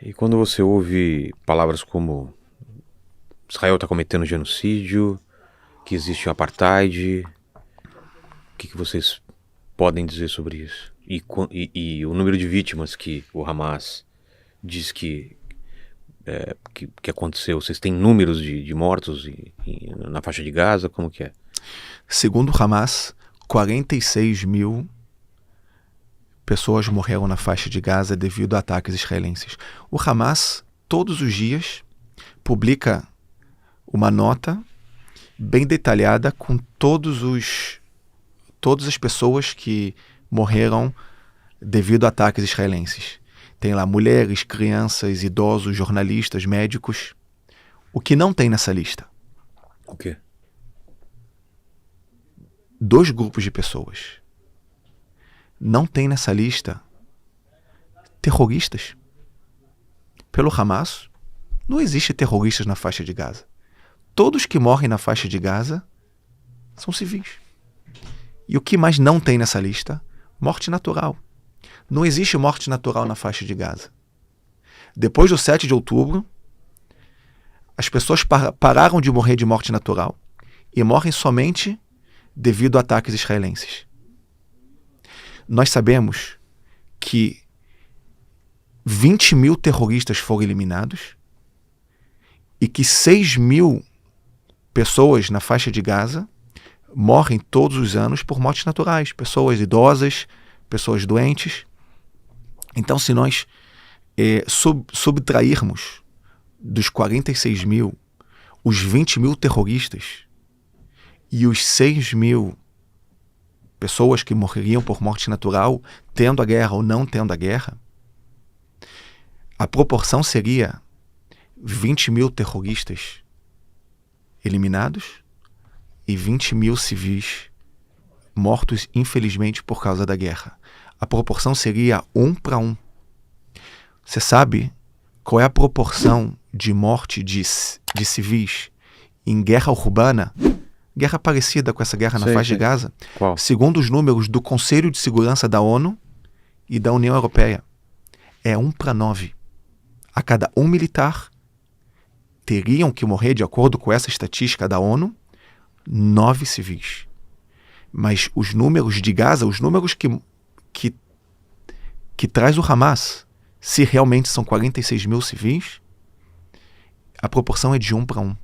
E quando você ouve palavras como Israel está cometendo genocídio, que existe um apartheid, o que vocês podem dizer sobre isso? E o número de vítimas que o Hamas diz que aconteceu, vocês têm números de mortos na faixa de Gaza, como que é? Segundo o Hamas, 46 mil pessoas morreram na faixa de Gaza devido a ataques israelenses. O Hamas, todos os dias, publica uma nota bem detalhada com todas as pessoas que morreram devido a ataques israelenses. Tem lá mulheres, crianças, idosos, jornalistas, médicos. O que não tem nessa lista? O quê? 2 grupos de pessoas. Não tem nessa lista terroristas. Pelo Hamas, não existe terroristas na faixa de Gaza. Todos que morrem na faixa de Gaza são civis. E o que mais não tem nessa lista? Morte natural. Não existe morte natural na faixa de Gaza. Depois do 7 de outubro, as pessoas pararam de morrer de morte natural e morrem somente devido a ataques israelenses. Nós sabemos que 20 mil terroristas foram eliminados e que 6 mil pessoas na faixa de Gaza morrem todos os anos por mortes naturais. Pessoas idosas, pessoas doentes. Então, se nós subtrairmos dos 46 mil os 20 mil terroristas e os 6 mil pessoas que morreriam por morte natural, tendo a guerra ou não tendo a guerra, a proporção seria 20 mil terroristas eliminados e 20 mil civis mortos, infelizmente, por causa da guerra. A proporção seria 1 para 1. Você sabe qual é a proporção de morte de civis em guerra urbana? Guerra parecida com essa guerra na faixa de Gaza? Qual? Segundo os números do Conselho de Segurança da ONU e da União Europeia, é 1 para 9. A cada 1 militar teriam que morrer, de acordo com essa estatística da ONU, 9 civis. Mas os números de Gaza, os números que traz o Hamas, se realmente são 46 mil civis, a proporção é de 1 para 1.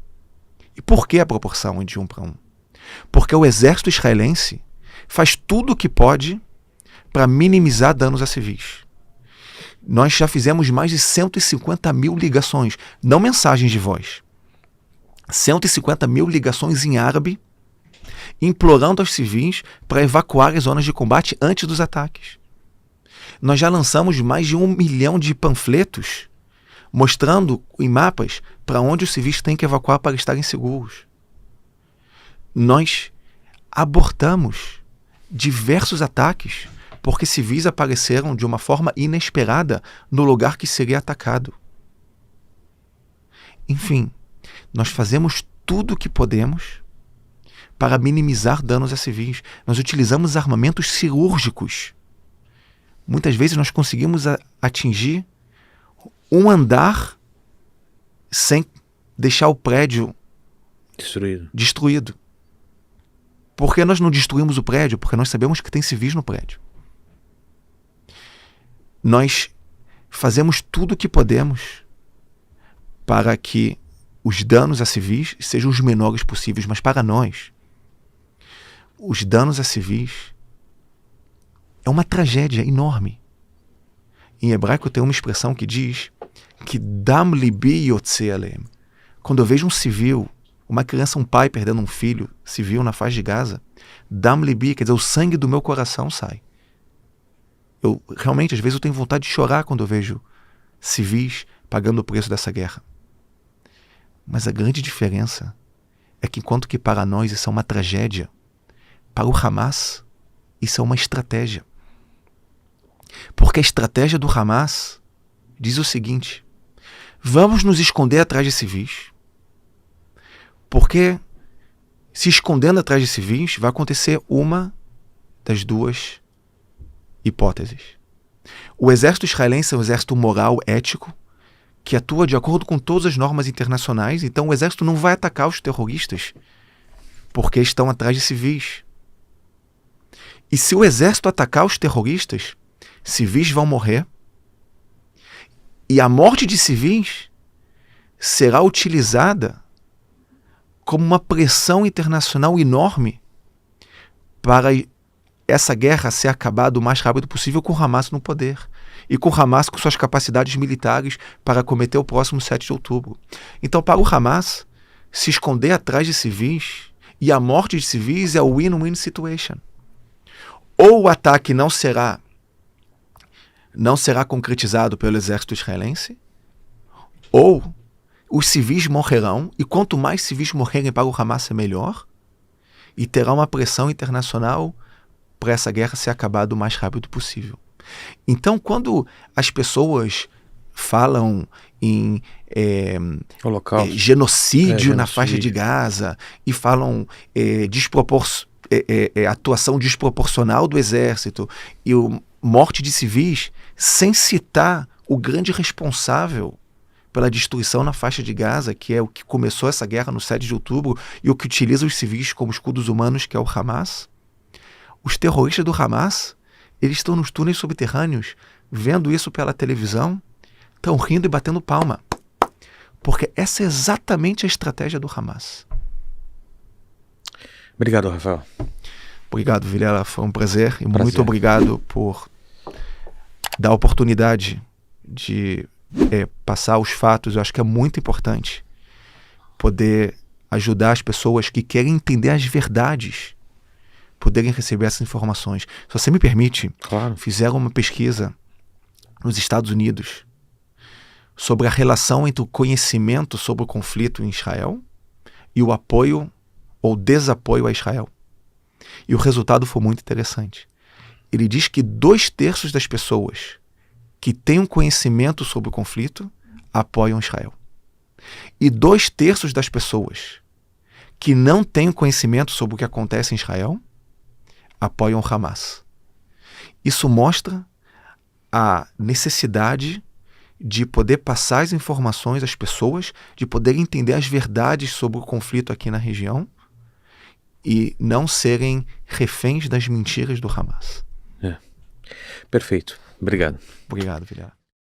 E por que a proporção é de 1 para 1? Porque o exército israelense faz tudo o que pode para minimizar danos a civis. Nós já fizemos mais de 150 mil ligações, não mensagens de voz. 150 mil ligações em árabe, implorando aos civis para evacuar as zonas de combate antes dos ataques. Nós já lançamos mais de 1 milhão de panfletos mostrando em mapas para onde os civis têm que evacuar para estarem seguros. Nós abortamos diversos ataques porque civis apareceram de uma forma inesperada no lugar que seria atacado. Enfim, nós fazemos tudo o que podemos para minimizar danos a civis. Nós utilizamos armamentos cirúrgicos. Muitas vezes nós conseguimos atingir um andar sem deixar o prédio destruído. Por que nós não destruímos o prédio? Porque nós sabemos que tem civis no prédio. Nós fazemos tudo o que podemos para que os danos a civis sejam os menores possíveis, mas para nós, os danos a civis é uma tragédia enorme. Em hebraico tem uma expressão que diz que dam libi yotze aleim. Quando eu vejo um civil, uma criança, um pai perdendo um filho civil na faixa de Gaza, dam libi, quer dizer, o sangue do meu coração sai. Eu realmente, às vezes, eu tenho vontade de chorar quando eu vejo civis pagando o preço dessa guerra. Mas a grande diferença é que, enquanto que para nós isso é uma tragédia, para o Hamas isso é uma estratégia. Porque a estratégia do Hamas diz o seguinte: vamos nos esconder atrás de civis, porque se escondendo atrás de civis vai acontecer uma das duas hipóteses. O exército israelense é um exército moral, ético, que atua de acordo com todas as normas internacionais. Então o exército não vai atacar os terroristas porque estão atrás de civis. E se o exército atacar os terroristas, civis vão morrer. E a morte de civis será utilizada como uma pressão internacional enorme para essa guerra ser acabada o mais rápido possível com o Hamas no poder. E com o Hamas com suas capacidades militares para cometer o próximo 7 de outubro. Então, para o Hamas, se esconder atrás de civis e a morte de civis é o win-win situation. Ou o ataque não será concretizado pelo exército israelense, ou os civis morrerão, e quanto mais civis morrerem para o Hamas é melhor, e terá uma pressão internacional para essa guerra ser acabada o mais rápido possível. Então, quando as pessoas falam em genocídio na faixa de Gaza e falam atuação desproporcional do exército e morte de civis, sem citar o grande responsável pela destruição na faixa de Gaza, que é o que começou essa guerra no 7 de outubro e o que utiliza os civis como escudos humanos, que é o Hamas, os terroristas do Hamas, eles estão nos túneis subterrâneos, vendo isso pela televisão, estão rindo e batendo palma. Porque essa é exatamente a estratégia do Hamas. Obrigado, Rafael. Obrigado, Vilela. Foi um prazer. E muito obrigado por dar a oportunidade de passar os fatos. Eu acho que é muito importante poder ajudar as pessoas que querem entender as verdades poderem receber essas informações. Se você me permite, claro. Fizeram uma pesquisa nos Estados Unidos sobre a relação entre o conhecimento sobre o conflito em Israel e o apoio ou desapoio a Israel. E o resultado foi muito interessante. Ele diz que 2/3 das pessoas que têm um conhecimento sobre o conflito apoiam Israel. E 2/3 das pessoas que não têm conhecimento sobre o que acontece em Israel apoiam o Hamas. Isso mostra a necessidade de poder passar as informações às pessoas, de poder entender as verdades sobre o conflito aqui na região e não serem reféns das mentiras do Hamas. Perfeito. Obrigado. Obrigado, Vilhar.